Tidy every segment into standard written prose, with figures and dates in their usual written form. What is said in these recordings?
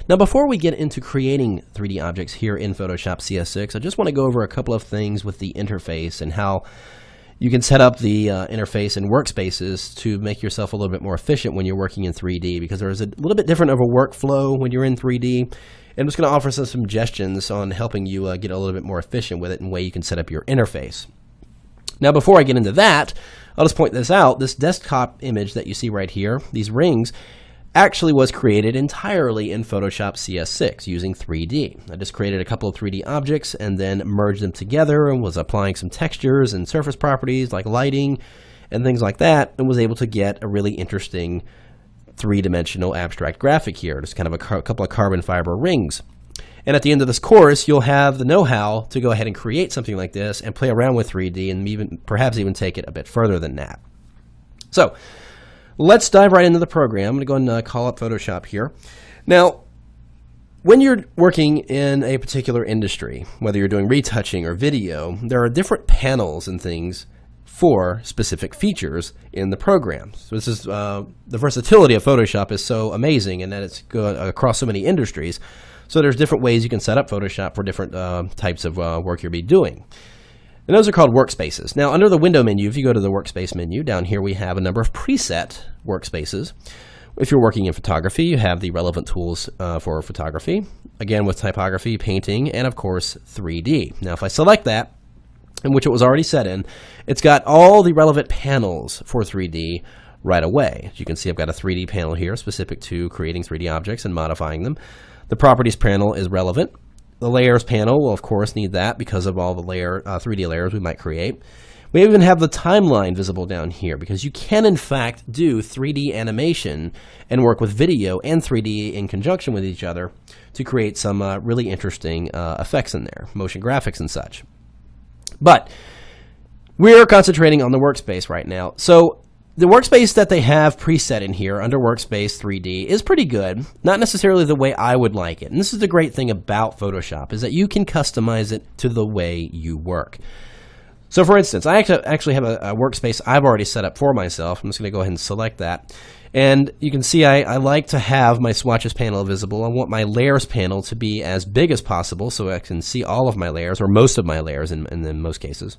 Now, before we get into creating 3D objects here in Photoshop CS6, I just want to go over a couple of things with the interface and how you can set up the interface and workspaces to make yourself a little bit more efficient when you're working in 3D, because there's a little bit different of a workflow when you're in 3D. And I'm just going to offer some suggestions on helping you get a little bit more efficient with it and way you can set up your interface. Now, before I get into that, I'll just point this out. This desktop image that you see right here, these rings, actually was created entirely in Photoshop CS6 using 3D. I just created a couple of 3D objects and then merged them together and was applying some textures and surface properties like lighting and things like that, and was able to get a really interesting three-dimensional abstract graphic here, just kind of a couple of carbon fiber rings. And at the end of this course, you'll have the know-how to go ahead and create something like this and play around with 3D and perhaps even take it a bit further than that. So, let's dive right into the program. I'm going to go and call up Photoshop here. Now, when you're working in a particular industry, whether you're doing retouching or video, there are different panels and things for specific features in the program. So this is the versatility of Photoshop is so amazing, and that it's across so many industries. So there's different ways you can set up Photoshop for different types of work you'll be doing. And those are called workspaces. Now, under the window menu, if you go to the workspace menu, down here we have a number of preset workspaces. If you're working in photography, you have the relevant tools for photography, again with typography, painting, and of course 3D. Now, if I select that, in which it was already set in, it's got all the relevant panels for 3D right away. As you can see, I've got a 3D panel here specific to creating 3D objects and modifying them. The properties panel is relevant. The layers panel will, of course, need that because of all the 3D layers we might create. We even have the timeline visible down here because you can, in fact, do 3D animation and work with video and 3D in conjunction with each other to create some really interesting effects in there, motion graphics and such. But we're concentrating on the workspace right now. So the workspace that they have preset in here under Workspace 3D is pretty good, not necessarily the way I would like it. And this is the great thing about Photoshop, is that you can customize it to the way you work. So for instance, I actually have a workspace I've already set up for myself. I'm just going to go ahead and select that. And you can see I like to have my swatches panel visible. I want my layers panel to be as big as possible so I can see all of my layers, or most of my layers in most cases.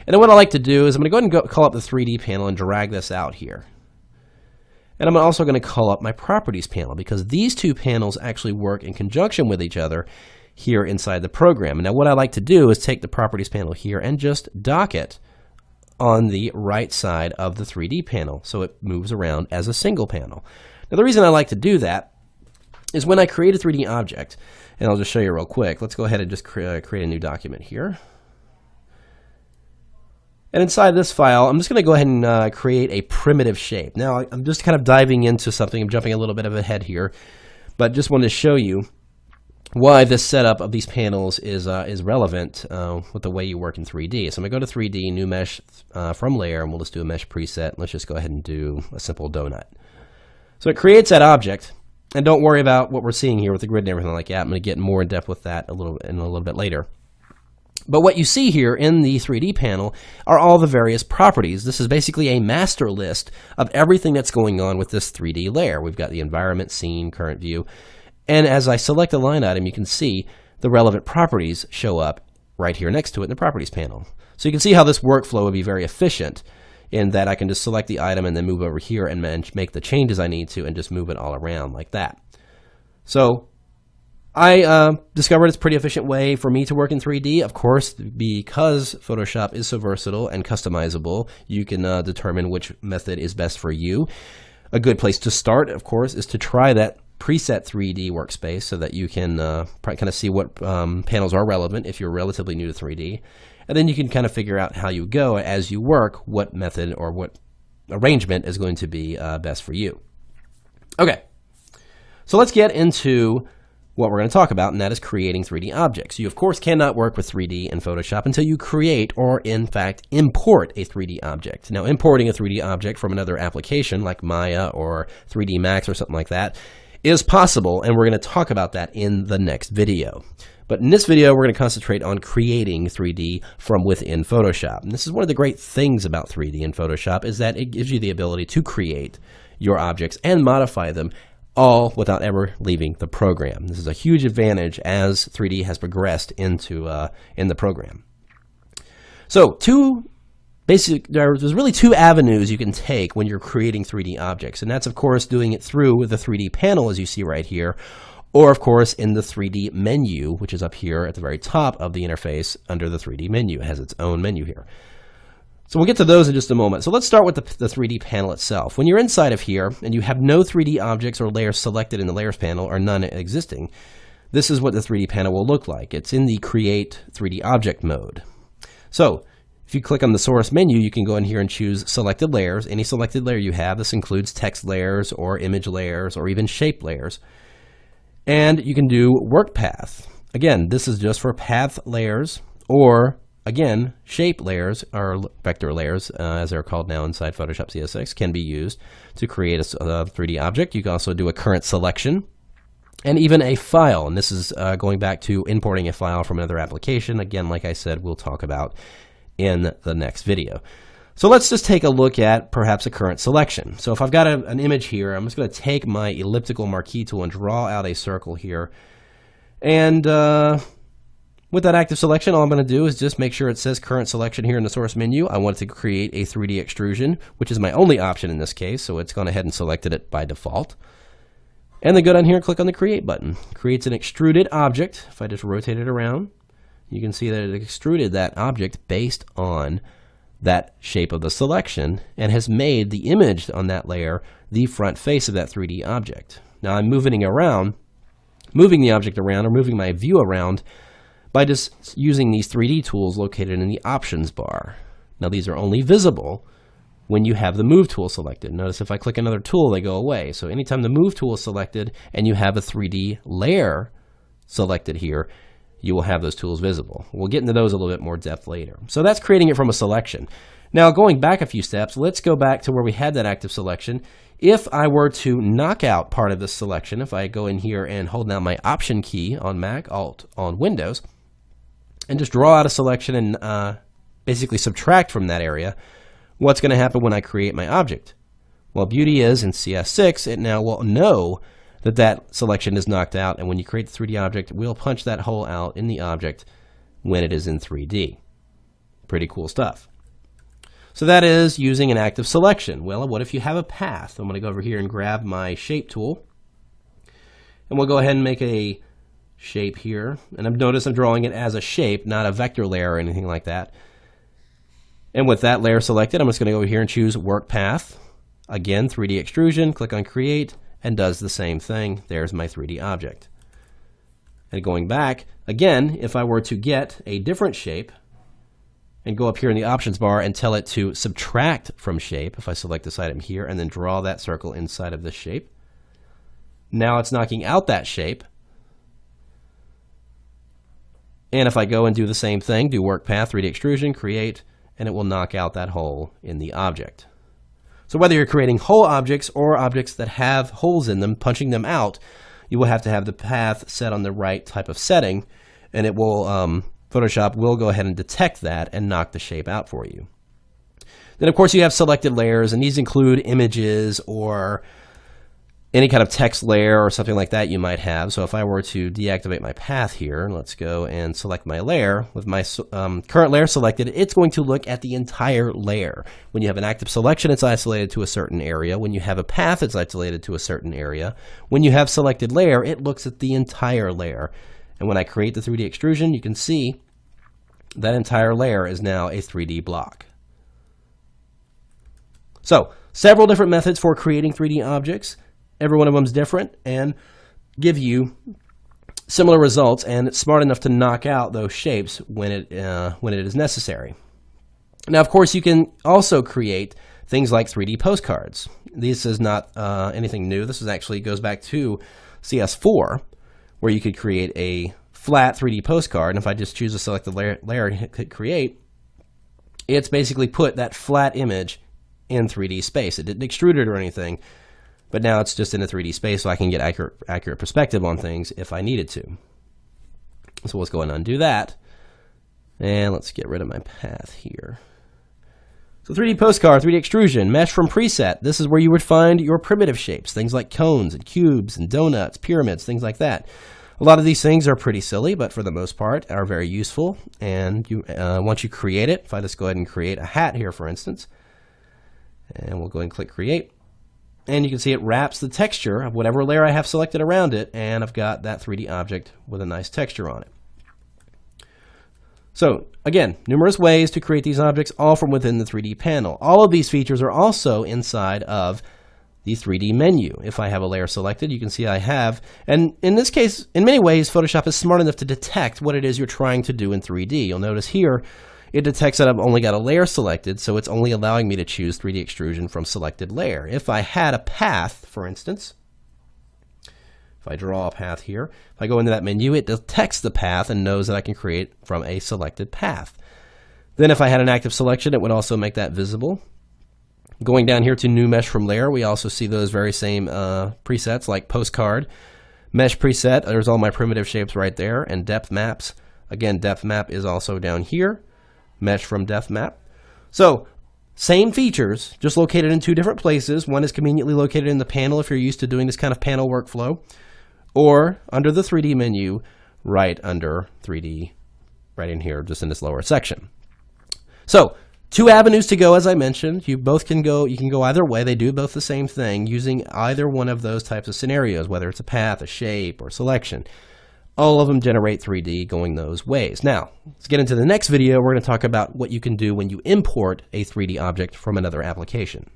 And then what I like to do is I'm going to go ahead and call up the 3D panel and drag this out here. And I'm also going to call up my properties panel because these two panels actually work in conjunction with each other here inside the program. And now what I like to do is take the properties panel here and just dock it on the right side of the 3D panel so it moves around as a single panel. Now the reason I like to do that is when I create a 3D object, and I'll just show you real quick. Let's go ahead and just create a new document here. And inside this file, I'm just going to go ahead and create a primitive shape. Now, I'm just kind of diving into something. I'm jumping a little bit of ahead here, but just wanted to show you why this setup of these panels is relevant with the way you work in 3D. So I'm going to go to 3D, New Mesh from Layer, and we'll just do a Mesh preset. Let's just go ahead and do a simple donut. So it creates that object, and don't worry about what we're seeing here with the grid and everything like that. I'm going to get more in depth with that a little bit later. But what you see here in the 3D panel are all the various properties. This is basically a master list of everything that's going on with this 3D layer. We've got the environment, scene, current view. And as I select a line item, you can see the relevant properties show up right here next to it in the properties panel. So you can see how this workflow would be very efficient in that I can just select the item and then move over here and make the changes I need to and just move it all around like that. So I discovered it's a pretty efficient way for me to work in 3D. Of course, because Photoshop is so versatile and customizable, you can determine which method is best for you. A good place to start, of course, is to try that preset 3D workspace so that you can kind of see what panels are relevant if you're relatively new to 3D. And then you can kind of figure out how you go as you work, what method or what arrangement is going to be best for you. Okay, so let's get into what we're going to talk about, and that is creating 3D objects. You, of course, cannot work with 3D in Photoshop until you create or, in fact, import a 3D object. Now, importing a 3D object from another application like Maya or 3D Max or something like that is possible, and we're going to talk about that in the next video. But in this video, we're going to concentrate on creating 3D from within Photoshop. And this is one of the great things about 3D in Photoshop is that it gives you the ability to create your objects and modify them all without ever leaving the program. This is a huge advantage as 3D has progressed into in the program. So there's really two avenues you can take when you're creating 3D objects, and that's of course doing it through the 3D panel as you see right here, or of course in the 3D menu, which is up here at the very top of the interface under the 3D menu. It has its own menu here. So we'll get to those in just a moment. So let's start with the 3D panel itself. When you're inside of here and you have no 3D objects or layers selected in the layers panel or none existing, this is what the 3D panel will look like. It's in the Create 3D Object mode. So if you click on the source menu, you can go in here and choose selected layers, any selected layer you have. This includes text layers or image layers or even shape layers. And you can do work path. Again, this is just for path layers, or again, shape layers or vector layers, as they're called now inside Photoshop CS6, can be used to create a 3D object. You can also do a current selection and even a file. And this is going back to importing a file from another application. Again, like I said, we'll talk about in the next video. So let's just take a look at perhaps a current selection. So if I've got an image here, I'm just going to take my elliptical marquee tool and draw out a circle here. And with that active selection, all I'm going to do is just make sure it says current selection here in the source menu. I want to create a 3D extrusion, which is my only option in this case, so it's gone ahead and selected it by default. And then go down here and click on the Create button. Creates an extruded object. If I just rotate it around, you can see that it extruded that object based on that shape of the selection and has made the image on that layer the front face of that 3D object. Now I'm moving the object around or moving my view around by just using these 3D tools located in the options bar. Now these are only visible when you have the Move tool selected. Notice if I click another tool, they go away. So anytime the Move tool is selected and you have a 3D layer selected here, you will have those tools visible. We'll get into those a little bit more depth later. So that's creating it from a selection. Now going back a few steps, let's go back to where we had that active selection. If I were to knock out part of this selection, if I go in here and hold down my Option key on Mac, Alt on Windows, and just draw out a selection and basically subtract from that area, what's going to happen when I create my object? Well, beauty is in CS6, it now will know that that selection is knocked out, and when you create the 3D object, we'll punch that hole out in the object when it is in 3D. Pretty cool stuff. So that is using an active selection. Well, what if you have a path? I'm going to go over here and grab my shape tool, and we'll go ahead and make a shape here. And notice I'm drawing it as a shape, not a vector layer or anything like that. And with that layer selected, I'm just going to go over here and choose Work Path. Again, 3D Extrusion, click on Create, and does the same thing. There's my 3D object. And going back, again, if I were to get a different shape and go up here in the options bar and tell it to subtract from shape, if I select this item here and then draw that circle inside of this shape, now it's knocking out that shape. And if I go and do the same thing, do Work Path, 3D Extrusion, Create, and it will knock out that hole in the object. So whether you're creating whole objects or objects that have holes in them, punching them out, you will have to have the path set on the right type of setting, and it will Photoshop will go ahead and detect that and knock the shape out for you. Then of course you have selected layers, and these include images or any kind of text layer or something like that you might have. So if I were to deactivate my path here, let's go and select my layer. With my current layer selected, it's going to look at the entire layer. When you have an active selection, it's isolated to a certain area. When you have a path, it's isolated to a certain area. When you have selected layer, it looks at the entire layer. And when I create the 3D extrusion, you can see that entire layer is now a 3D block. So, several different methods for creating 3D objects. Every one of them is different and give you similar results, and it's smart enough to knock out those shapes when it is necessary. Now, of course, you can also create things like 3D postcards. This is not anything new. This actually goes back to CS4, where you could create a flat 3D postcard. And if I just choose a selected layer and hit Create, it's basically put that flat image in 3D space. It didn't extrude it or anything, but now it's just in a 3D space, so I can get accurate perspective on things if I needed to. So let's go ahead and undo that. And let's get rid of my path here. So 3D postcard, 3D extrusion, mesh from preset. This is where you would find your primitive shapes, things like cones and cubes and donuts, pyramids, things like that. A lot of these things are pretty silly, but for the most part are very useful. And once you create it, if I just go ahead and create a hat here, for instance, and we'll go ahead and click create. And you can see it wraps the texture of whatever layer I have selected around it, and I've got that 3D object with a nice texture on it. So, again, numerous ways to create these objects, all from within the 3D panel. All of these features are also inside of the 3D menu. If I have a layer selected, you can see I have, and in this case, in many ways, Photoshop is smart enough to detect what it is you're trying to do in 3D. You'll notice here, it detects that I've only got a layer selected, so it's only allowing me to choose 3D extrusion from selected layer. If I had a path, for instance, if I draw a path here, if I go into that menu, it detects the path and knows that I can create from a selected path. Then if I had an active selection, it would also make that visible. Going down here to new mesh from layer, we also see those very same presets like postcard, mesh preset, there's all my primitive shapes right there, and depth maps. Again, depth map is also down here, mesh from depth map. So same features, just located in two different places. One is conveniently located in the panel if you're used to doing this kind of panel workflow, or under the 3D menu, right under 3D, right in here, just in this lower section. So, two avenues to go, as I mentioned. You can go either way. They do both the same thing, using either one of those types of scenarios, whether it's a path, a shape, or selection. All of them generate 3D going those ways. Now, let's get into the next video. We're going to talk about what you can do when you import a 3D object from another application.